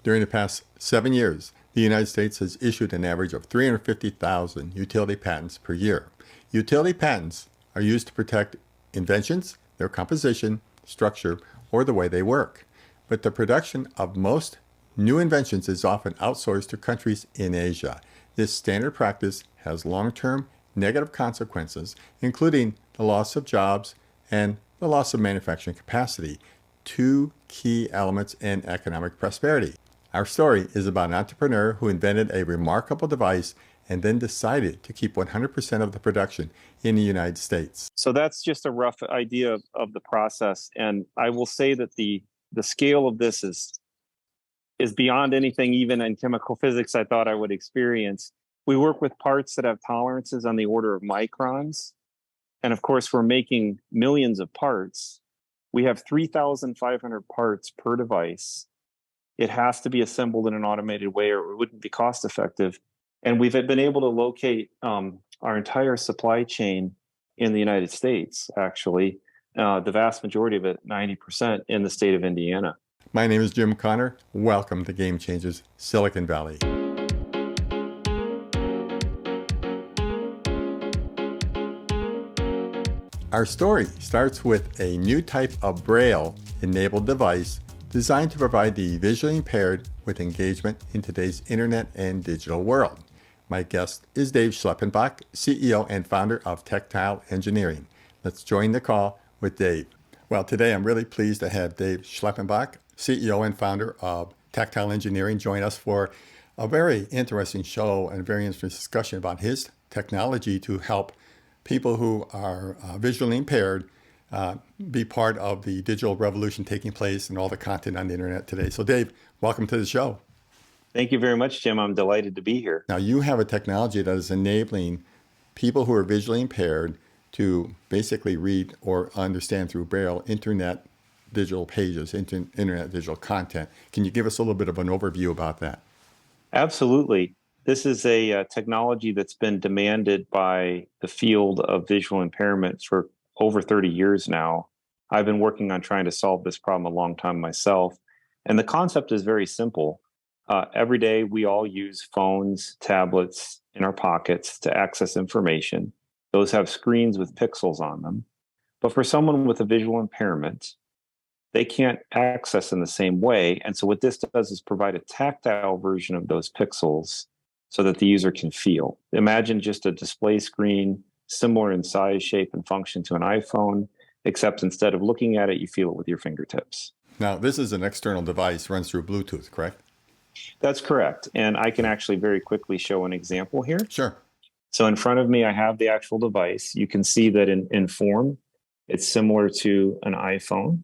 During the past 7 years, the United States has issued an average of 350,000 utility patents per year. Utility patents are used to protect inventions, their composition, structure, or the way they work. But the production of most new inventions is often outsourced to countries in Asia. This standard practice has long-term negative consequences, including the loss of jobs and the loss of manufacturing capacity, two key elements in economic prosperity. Our story is about an entrepreneur who invented a remarkable device and then decided to keep 100% of the production in the United States. So that's just a rough idea of the process. And I will say that the scale of this is beyond anything even in chemical physics I thought I would experience. We work with parts that have tolerances on the order of microns. And of course, we're making millions of parts. We have 3,500 parts per device. It has to be assembled in an automated way or it wouldn't be cost effective. And we've been able to locate our entire supply chain in the United States, actually, the vast majority of it, 90%, in the state of Indiana. My name is Jim Connor. Welcome to Game Changers Silicon Valley. Our story starts with a new type of Braille-enabled device designed to provide the visually impaired with engagement in today's internet and digital world. My guest is Dave Schleppenbach, CEO and founder of Tactile Engineering. Let's join the call with Dave. Well, today I'm really pleased to have Dave Schleppenbach, CEO and founder of Tactile Engineering, join us for a very interesting show and a very interesting discussion about his technology to help people who are visually impaired be part of the digital revolution taking place and all the content on the internet today. So Dave, welcome to the show. Thank you very much, Jim. I'm delighted to be here. Now you have a technology that is enabling people who are visually impaired to basically read or understand through Braille internet digital pages, internet digital content. Can you give us a little bit of an overview about that? Absolutely. This is a technology that's been demanded by the field of visual impairment for over 30 years now. I've been working on trying to solve this problem a long time myself. And the concept is very simple. Every day, we all use phones, tablets in our pockets to access information. Those have screens with pixels on them. But for someone with a visual impairment, they can't access in the same way. And so what this does is provide a tactile version of those pixels so that the user can feel. Imagine just a display screen, similar in size, shape, and function to an iPhone, except instead of looking at it, you feel it with your fingertips. Now, this is an external device, runs through Bluetooth, correct? That's correct. And I can actually very quickly show an example here. Sure. So in front of me, I have the actual device. You can see that in form, it's similar to an iPhone.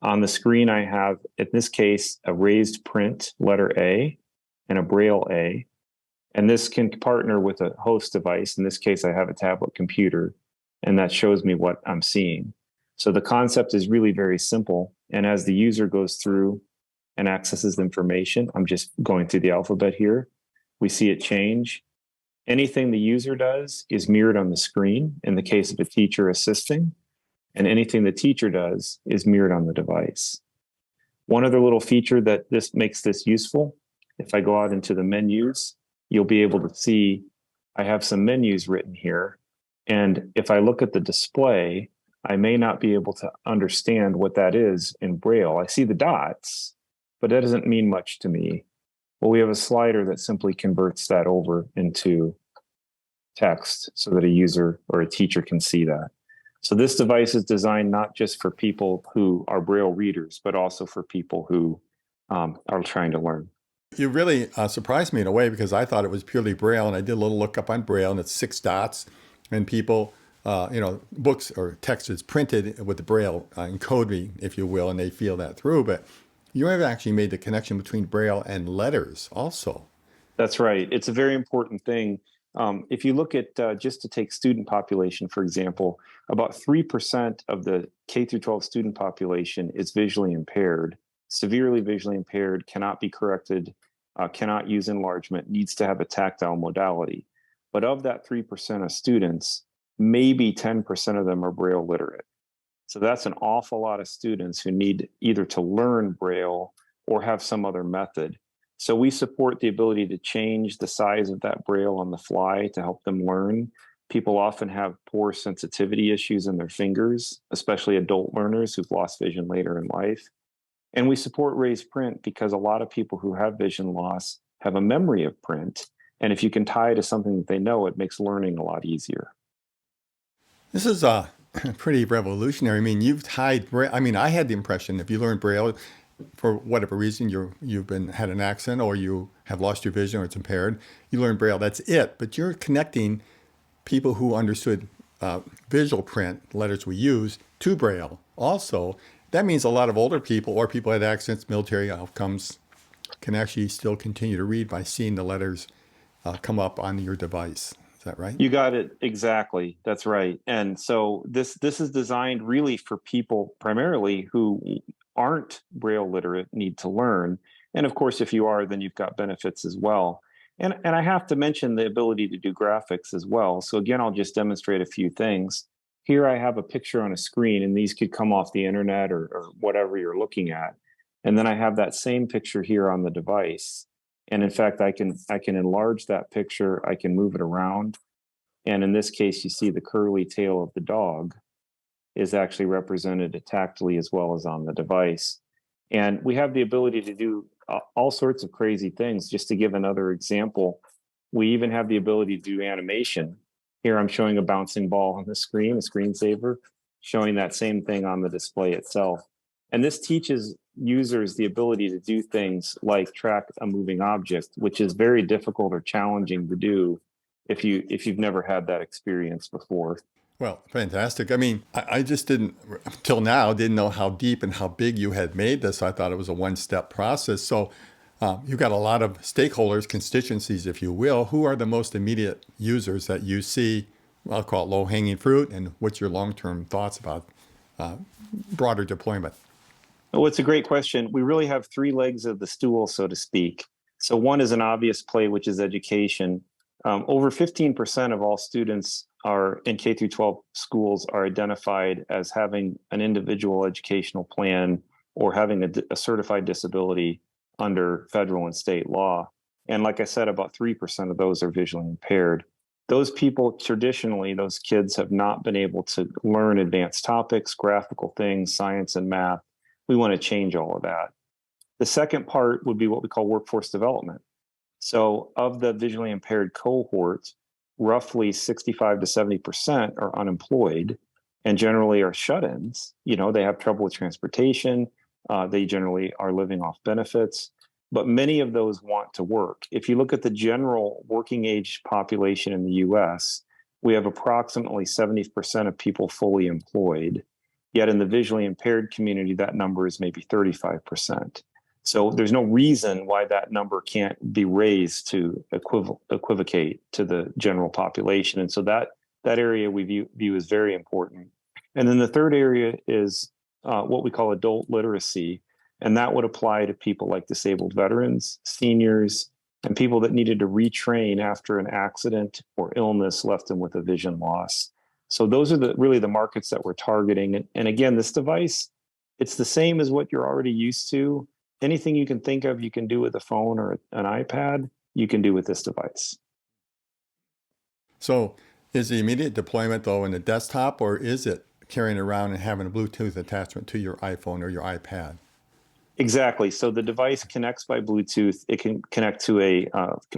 On the screen, I have, in this case, a raised print letter A and a Braille A. And this can partner with a host device. In this case, I have a tablet computer, and that shows me what I'm seeing. So the concept is really very simple. And as the user goes through and accesses the information, I'm just going through the alphabet here, we see it change. Anything the user does is mirrored on the screen in the case of a teacher assisting, and anything the teacher does is mirrored on the device. One other little feature that this makes this useful, if I go out into the menus, you'll be able to see I have some menus written here. And if I look at the display, I may not be able to understand what that is in Braille. I see the dots, but that doesn't mean much to me. Well, we have a slider that simply converts that over into text so that a user or a teacher can see that. So this device is designed not just for people who are Braille readers, but also for people who are trying to learn. You really surprised me in a way because I thought it was purely Braille, and I did a little look up on Braille, and it's 6 dots, and people, books or text is printed with the Braille encoding, if you will, and they feel that through. But you have actually made the connection between Braille and letters also. That's right. It's a very important thing. If you look at, just to take student population, for example, about 3% of the K through 12 student population is visually impaired, severely visually impaired, cannot be corrected, cannot use enlargement, needs to have a tactile modality. But of that 3% of students, maybe 10% of them are Braille literate. So that's an awful lot of students who need either to learn Braille or have some other method. So we support the ability to change the size of that Braille on the fly to help them learn. People often have poor sensitivity issues in their fingers, especially adult learners who've lost vision later in life. And we support raised print because a lot of people who have vision loss have a memory of print. And if you can tie it to something that they know, it makes learning a lot easier. This is pretty revolutionary. I mean, you've tied Braille. I mean, I had the impression if you learn Braille for whatever reason, you've had an accident or you have lost your vision or it's impaired, you learn Braille, that's it. But you're connecting people who understood visual print, letters we use, to Braille. Also, that means a lot of older people or people who had accidents, military outcomes, can actually still continue to read by seeing the letters come up on your device. Is that right? You got it exactly. That's right. And so this is designed really for people primarily who aren't Braille literate, need to learn. And of course, if you are, then you've got benefits as well. And I have to mention the ability to do graphics as well. So again, I'll just demonstrate a few things. Here I have a picture on a screen, and these could come off the internet or whatever you're looking at. And then I have that same picture here on the device. And in fact, I can enlarge that picture. I can move it around. And in this case, you see the curly tail of the dog is actually represented tactily as well as on the device. And we have the ability to do all sorts of crazy things. Just to give another example, we even have the ability to do animation. Here I'm showing a bouncing ball on the screen, a screensaver, showing that same thing on the display itself. And this teaches users the ability to do things like track a moving object, which is very difficult or challenging to do if you've never had that experience before. Well, fantastic. I mean, I just didn't, till now, didn't know how deep and how big you had made this. I thought it was a one-step process. So you've got a lot of stakeholders, constituencies, if you will. Who are the most immediate users that you see? I'll call it low-hanging fruit. And what's your long-term thoughts about broader deployment? Well, it's a great question. We really have three legs of the stool, so to speak. So one is an obvious play, which is education. Over 15% of all students are in K through 12 schools are identified as having an individual educational plan or having a certified disability under federal and state law. And like I said, about 3% of those are visually impaired. Those people, traditionally, those kids have not been able to learn advanced topics, graphical things, science and math. We want to change all of that. The second part would be what we call workforce development. So of the visually impaired cohort, roughly 65 to 70% are unemployed and generally are shut-ins. You know, they have trouble with transportation. They generally are living off benefits, but many of those want to work. If you look at the general working age population in the US, we have approximately 70% of people fully employed. Yet in the visually impaired community, that number is maybe 35%. So there's no reason why that number can't be raised to equivocate to the general population. And so that area we view as very important. And then the third area is what we call adult literacy. And that would apply to people like disabled veterans, seniors, and people that needed to retrain after an accident or illness left them with a vision loss. So those are really the markets that we're targeting. And again, this device, it's the same as what you're already used to. Anything you can think of, you can do with a phone or an iPad, you can do with this device. So is the immediate deployment, though, in the desktop, or is it carrying around and having a Bluetooth attachment to your iPhone or your iPad? Exactly. So the device connects by Bluetooth. It can connect to a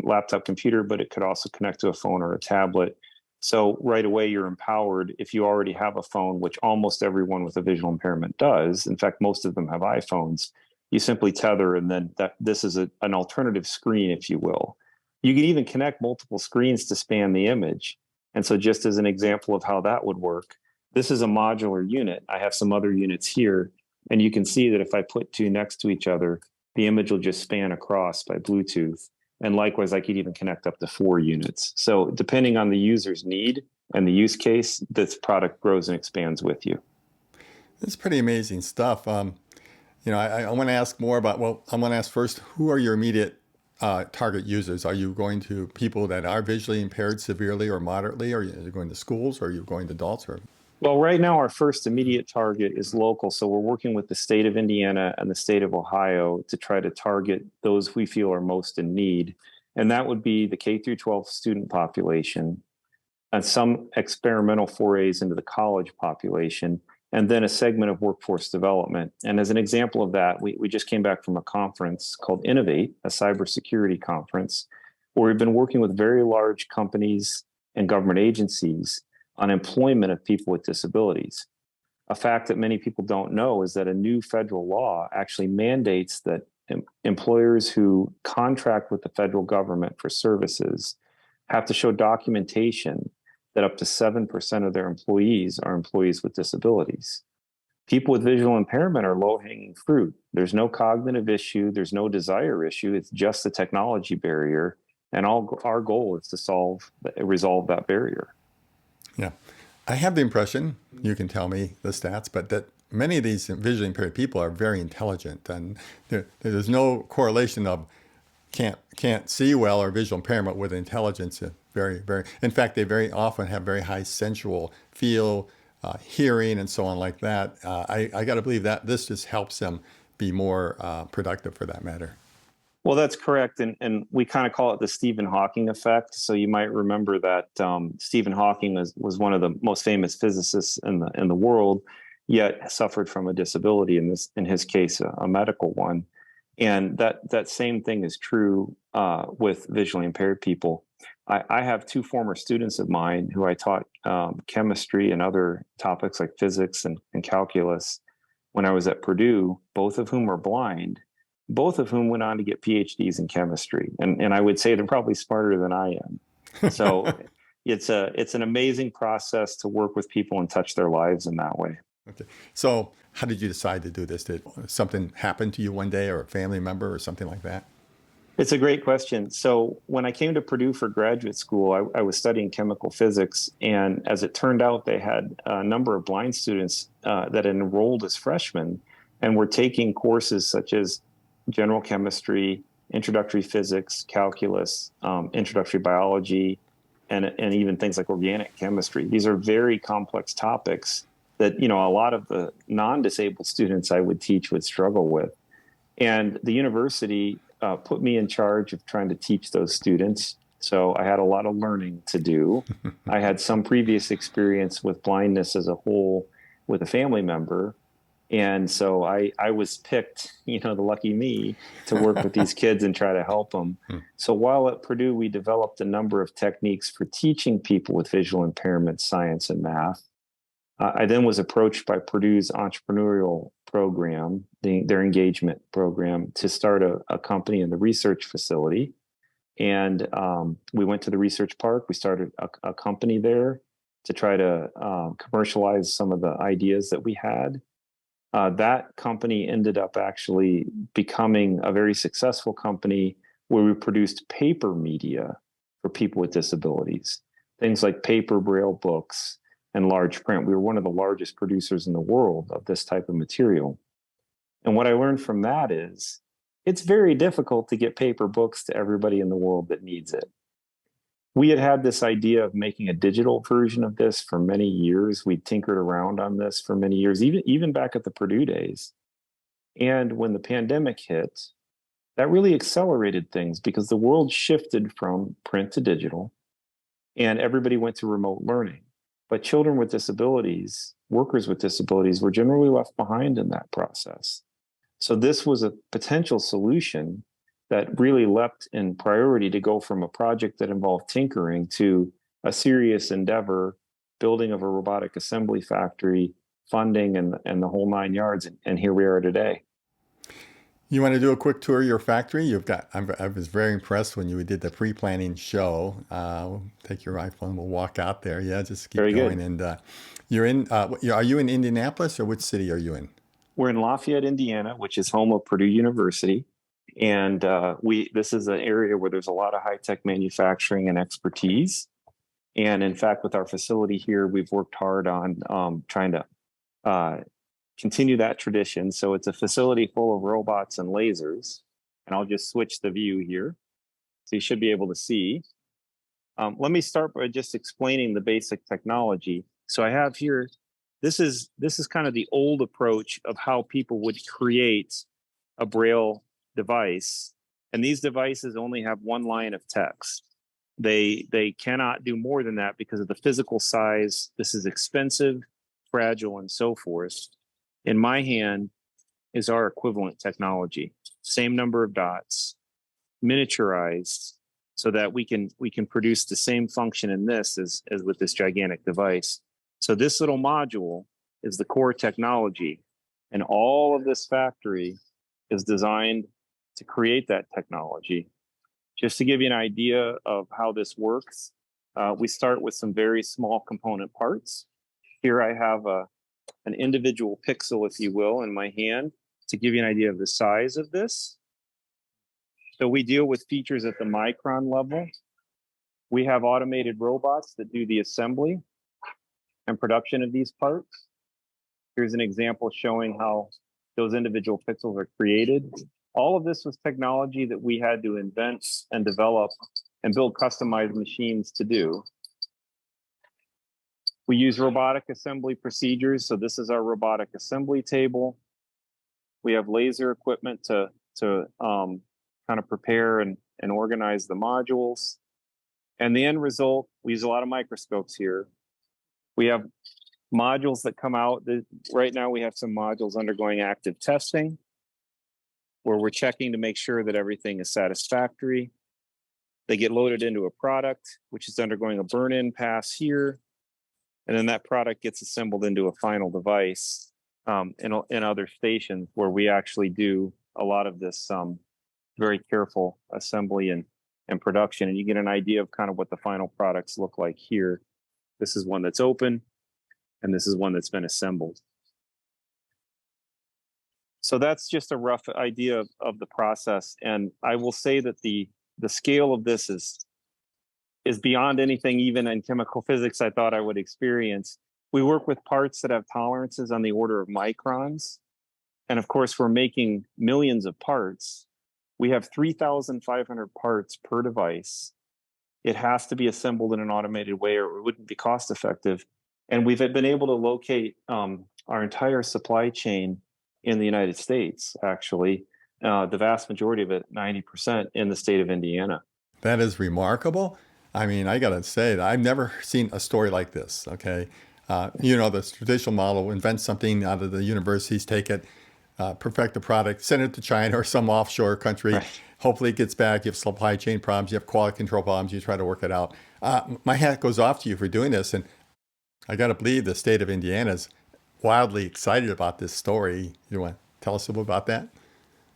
laptop computer, but it could also connect to a phone or a tablet. So right away, you're empowered if you already have a phone, which almost everyone with a visual impairment does. In fact, most of them have iPhones. You simply tether, and then this is an alternative screen, if you will. You can even connect multiple screens to span the image. And so just as an example of how that would work, this is a modular unit. I have some other units here, and you can see that if I put two next to each other, the image will just span across by Bluetooth. And likewise, I could even connect up to 4 units. So depending on the user's need and the use case, this product grows and expands with you. It's pretty amazing stuff. I want to ask more about, I want to ask first, who are your immediate target users? Are you going to people that are visually impaired severely or moderately? Or are you going to schools, or are you going to adults? Or Well, right now, our first immediate target is local. So we're working with the state of Indiana and the state of Ohio to try to target those we feel are most in need. And that would be the K through 12 student population and some experimental forays into the college population, and then a segment of workforce development. And as an example of that, we just came back from a conference called Innovate, a cybersecurity conference, where we've been working with very large companies and government agencies on employment of people with disabilities. A fact that many people don't know is that a new federal law actually mandates that employers who contract with the federal government for services have to show documentation that up to 7% of their employees are employees with disabilities. People with visual impairment are low hanging fruit. There's no cognitive issue, there's no desire issue, it's just the technology barrier. And our goal is to resolve that barrier. Yeah. I have the impression, you can tell me the stats, but that many of these visually impaired people are very intelligent, and there's no correlation of can't see well or visual impairment with intelligence. In fact, they very often have very high sensual feel, hearing, and so on like that. I got to believe that this just helps them be more productive for that matter. Well, that's correct. And we kind of call it the Stephen Hawking effect. So you might remember that Stephen Hawking was one of the most famous physicists in the world, yet suffered from a disability, in his case, a medical one. And that same thing is true with visually impaired people. I have two former students of mine who I taught chemistry and other topics like physics and calculus when I was at Purdue, both of whom are blind, both of whom went on to get PhDs in chemistry. And I would say they're probably smarter than I am. So it's an amazing process to work with people and touch their lives in that way. Okay. So how did you decide to do this? Did something happen to you one day, or a family member or something like that? It's a great question. So when I came to Purdue for graduate school, I was studying chemical physics. And as it turned out, they had a number of blind students that enrolled as freshmen and were taking courses such as general chemistry, introductory physics, calculus, introductory biology, and even things like organic chemistry. These are very complex topics that, a lot of the non-disabled students I would teach would struggle with. And the university put me in charge of trying to teach those students. So I had a lot of learning to do. I had some previous experience with blindness as a whole with a family member. And so I was picked, the lucky me, to work with these kids and try to help them. So while at Purdue, we developed a number of techniques for teaching people with visual impairment science and math. I then was approached by Purdue's entrepreneurial program, their engagement program, to start a company in the research facility. And we went to the research park. We started a company there to try to commercialize some of the ideas that we had. That company ended up actually becoming a very successful company where we produced paper media for people with disabilities, things like paper Braille books and large print. We were one of the largest producers in the world of this type of material. And what I learned from that is it's very difficult to get paper books to everybody in the world that needs it. We had this idea of making a digital version of this for many years. We tinkered around on this for many years, even back at the Purdue days. And when the pandemic hit, that really accelerated things because the world shifted from print to digital and everybody went to remote learning. But children with disabilities, workers with disabilities, were generally left behind in that process. So this was a potential solution that really leapt in priority to go from a project that involved tinkering to a serious endeavor, building of a robotic assembly factory, funding, and the whole 9 yards. And here we are today. You want to do a quick tour of your factory? I was very impressed when you did the pre-planning show. We'll take your iPhone, we'll walk out there. Yeah, just keep Very going. good. And you're in, are you in Indianapolis, or which city are you in? We're in Lafayette, Indiana, which is home of Purdue University. And this is an area where there's a lot of high-tech manufacturing and expertise. And in fact, with our facility here, we've worked hard on trying to continue that tradition. So it's a facility full of robots and lasers. And I'll just switch the view here. So you should be able to see. Let me start by just explaining the basic technology. So I have here this is kind of the old approach of how people would create a Braille device. And these devices only have one line of text. They cannot do more than that because of the physical size. This is expensive, fragile, and so forth. In my hand is our equivalent technology. Same number of dots, miniaturized, so that we can produce the same function in this as with this gigantic device. So this little module is the core technology, and all of this factory is designed to create that technology. Just to give you an idea of how this works, we start with some very small component parts. Here I have an individual pixel, if you will, in my hand to give you an idea of the size of this. So we deal with features at the micron level. We have automated robots that do the assembly and production of these parts. Here's an example showing how those individual pixels are created. All of this was technology that we had to invent and develop and build customized machines to do. We use robotic assembly procedures. So this is our robotic assembly table. We have laser equipment to kind of prepare and organize the modules. And the end result, we use a lot of microscopes here. We have modules that come out. Right now we have some modules undergoing active testing where we're checking to make sure that everything is satisfactory. They get loaded into a product, which is undergoing a burn-in pass here. And then that product gets assembled into a final device in other stations where we actually do a lot of this very careful assembly and production. And you get an idea of kind of what the final products look like here. This is one that's open, and this is one that's been assembled. So that's just a rough idea of the process. And I will say that the scale of this is beyond anything even in chemical physics I thought I would experience. We work with parts that have tolerances on the order of microns. And of course, we're making millions of parts. We have 3,500 parts per device. It has to be assembled in an automated way or it wouldn't be cost effective. And we've been able to locate our entire supply chain in the United States, actually. The vast majority of it, 90%, in the state of Indiana. That is remarkable. I mean, I got to say that I've never seen a story like this, okay? The traditional model, invent something out of the universities, take it, perfect the product, send it to China or some offshore country. Right. Hopefully it gets back. You have supply chain problems. You have quality control problems. You try to work it out. My hat goes off to you for doing this. And I got to believe the state of Indiana is wildly excited about this story. You want to tell us a little about that?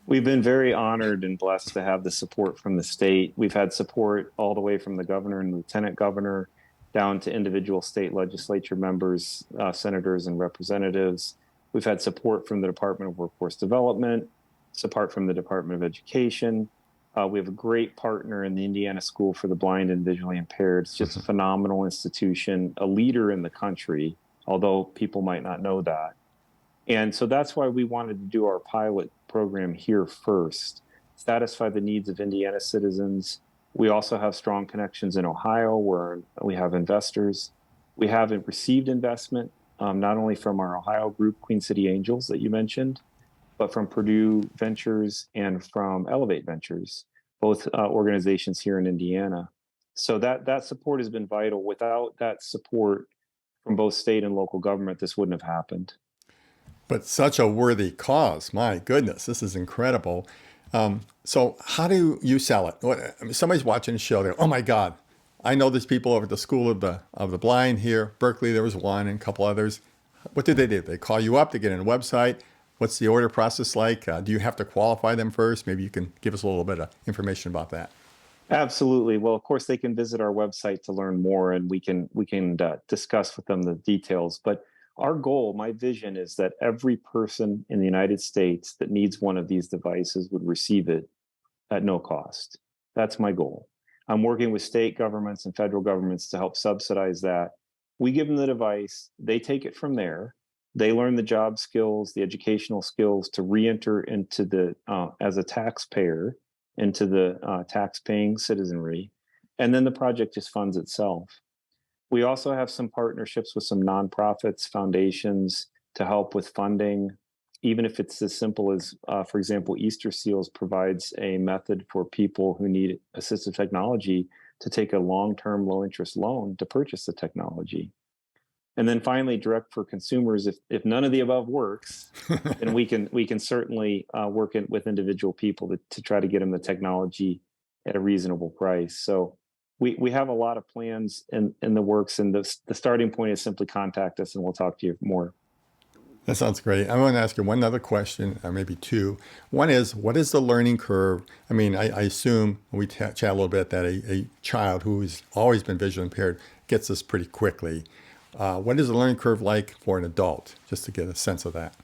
We've been very honored and blessed to have the support from the state. We've had support all the way from the governor and lieutenant governor down to individual state legislature members, senators, and representatives. We've had support from the Department of Workforce Development, support from the Department of Education. We have a great partner in the Indiana School for the Blind and Visually Impaired. It's just a phenomenal institution, a leader in the country, although people might not know that. And so that's why we wanted to do our pilot program here first, satisfy the needs of Indiana citizens. We also have strong connections in Ohio where we have investors. We have received investment, not only from our Ohio group, Queen City Angels that you mentioned, but from Purdue Ventures and from Elevate Ventures, both organizations here in Indiana. So that support has been vital. Without that support from both state and local government, this wouldn't have happened. But such a worthy cause. My goodness, this is incredible. So how do you sell it? Somebody's watching the show. They're, oh my God, I know there's people over at the School of the Blind here. Berkeley, there was one and a couple others. What do? They call you up, they get on a website. What's the order process like? Do you have to qualify them first? Maybe you can give us a little bit of information about that. Absolutely. Well, of course, they can visit our website to learn more, and we can discuss with them the details. But our goal, my vision, is that every person in the United States that needs one of these devices would receive it at no cost. That's my goal. I'm working with state governments and federal governments to help subsidize that. We give them the device, they take it from there. They learn the job skills, the educational skills to re-enter into the, as a taxpayer, into the tax-paying citizenry. And then the project just funds itself. We also have some partnerships with some nonprofits, foundations to help with funding, even if it's as simple as, for example, Easter Seals provides a method for people who need assistive technology to take a long-term low-interest loan to purchase the technology. And then finally, direct for consumers. If none of the above works, then we can certainly work with individual people to try to get them the technology at a reasonable price. So we have a lot of plans in the works, and the starting point is simply contact us, and we'll talk to you more. That sounds great. I want to ask you one other question, or maybe two. One is, what is the learning curve? I mean, I assume we chat a little bit that a child who's always been visually impaired gets this pretty quickly. What is the learning curve like for an adult, just to get a sense of that?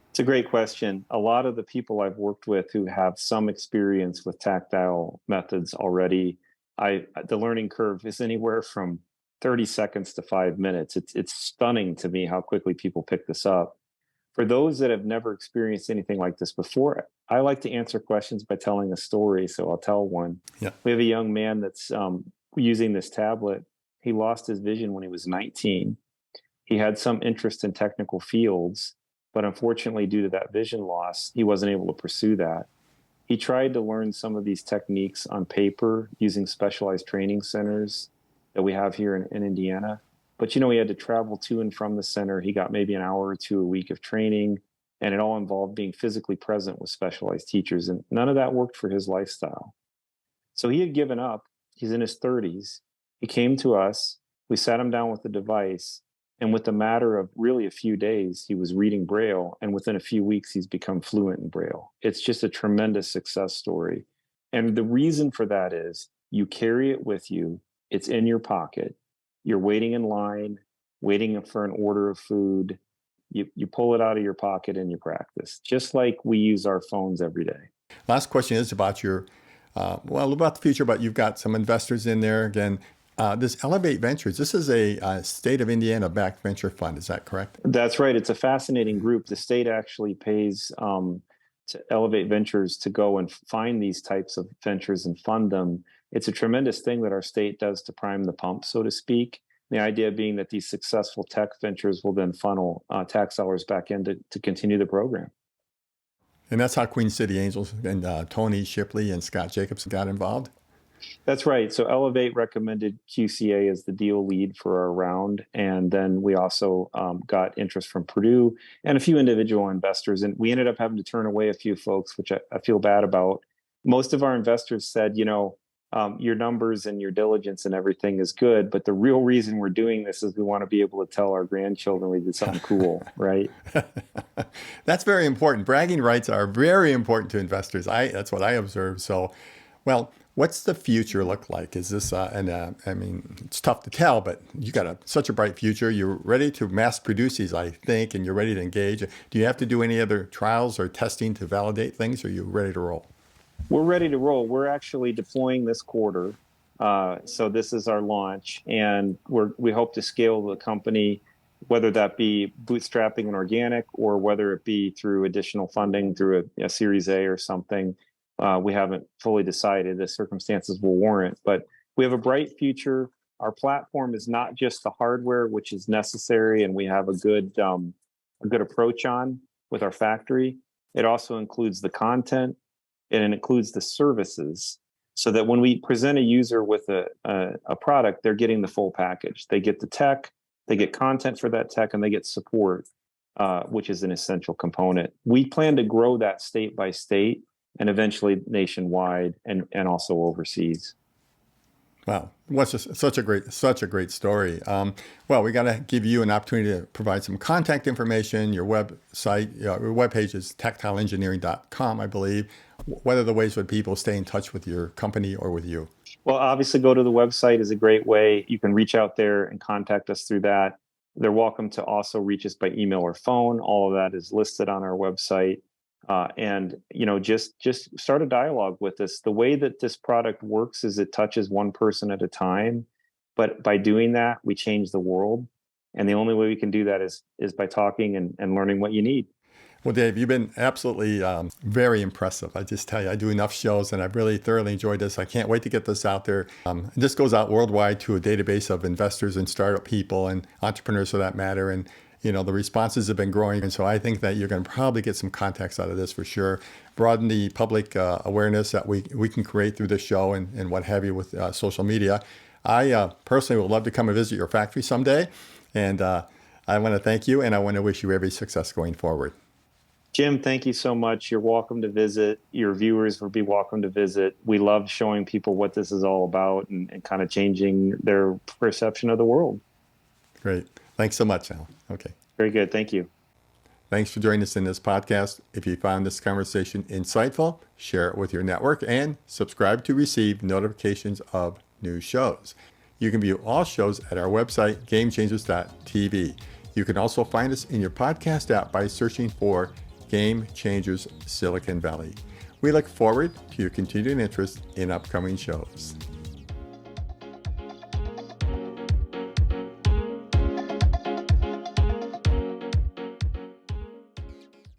It's a great question. A lot of the people I've worked with who have some experience with tactile methods already, the learning curve is anywhere from 30 seconds to 5 minutes. It's stunning to me how quickly people pick this up. For those that have never experienced anything like this before, I like to answer questions by telling a story, so I'll tell one. Yeah. We have a young man that's using this tablet. He lost his vision when he was 19. He had some interest in technical fields, but unfortunately, due to that vision loss, he wasn't able to pursue that. He tried to learn some of these techniques on paper using specialized training centers that we have here in Indiana. But, he had to travel to and from the center. He got maybe an hour or two a week of training, and it all involved being physically present with specialized teachers. And none of that worked for his lifestyle. So he had given up. He's in his 30s. He came to us. We sat him down with the device. And with a matter of really a few days, he was reading Braille. And within a few weeks, he's become fluent in Braille. It's just a tremendous success story. And the reason for that is you carry it with you. It's in your pocket. You're waiting in line, waiting for an order of food. You pull it out of your pocket and you practice, just like we use our phones every day. Last question is about about the future, but you've got some investors in there. Again, this Elevate Ventures, this is a state of Indiana-backed venture fund. Is that correct? That's right. It's a fascinating group. The state actually pays to Elevate Ventures to go and find these types of ventures and fund them. It's a tremendous thing that our state does to prime the pump, so to speak. The idea being that these successful tech ventures will then funnel tax dollars back in to continue the program. And that's how Queen City Angels and Tony Shipley and Scott Jacobs got involved? That's right. So Elevate recommended QCA as the deal lead for our round. And then we also got interest from Purdue and a few individual investors. And we ended up having to turn away a few folks, which I feel bad about. Most of our investors said, your numbers and your diligence and everything is good, but the real reason we're doing this is we want to be able to tell our grandchildren we did something cool, right? That's very important. Bragging rights are very important to investors. That's what I observe. So, well, what's the future look like? Is this, I mean, it's tough to tell, but you got such a bright future. You're ready to mass produce these, I think, and you're ready to engage. Do you have to do any other trials or testing to validate things, or are you ready to roll? We're ready to roll. We're actually deploying this quarter. So this is our launch, and we hope to scale the company, whether that be bootstrapping and organic, or whether it be through additional funding through a Series A or something. We haven't fully decided. The circumstances will warrant, but we have a bright future. Our platform is not just the hardware, which is necessary, and we have a good approach on with our factory. It also includes the content, and it includes the services, so that when we present a user with a product, they're getting the full package. They get the tech, they get content for that tech, and they get support, which is an essential component. We plan to grow that state by state and eventually nationwide and also overseas. Wow, such a great story. Well, we got to give you an opportunity to provide some contact information. Your website, your webpage is tactileengineering.com, I believe. What are the ways would people stay in touch with your company or with you? Well, obviously, go to the website is a great way. You can reach out there and contact us through that. They're welcome to also reach us by email or phone. All of that is listed on our website. And just start a dialogue with us. The way that this product works is it touches one person at a time, but by doing that, we change the world. And the only way we can do that is by talking and learning what you need. Well, Dave, you've been absolutely very impressive. I just tell you, I do enough shows and I've really thoroughly enjoyed this. I can't wait to get this out there. This goes out worldwide to a database of investors and startup people and entrepreneurs for that matter. And, the responses have been growing. And so I think that you're going to probably get some contacts out of this for sure. Broaden the public awareness that we can create through this show and what have you with social media. I personally would love to come and visit your factory someday. And I want to thank you and I want to wish you every success going forward. Jim, thank you so much. You're welcome to visit. Your viewers will be welcome to visit. We love showing people what this is all about and kind of changing their perception of the world. Great. Thanks so much, Al. Okay. Very good. Thank you. Thanks for joining us in this podcast. If you found this conversation insightful, share it with your network and subscribe to receive notifications of new shows. You can view all shows at our website, gamechangers.tv. You can also find us in your podcast app by searching for Game Changers Silicon Valley. We look forward to your continued interest in upcoming shows.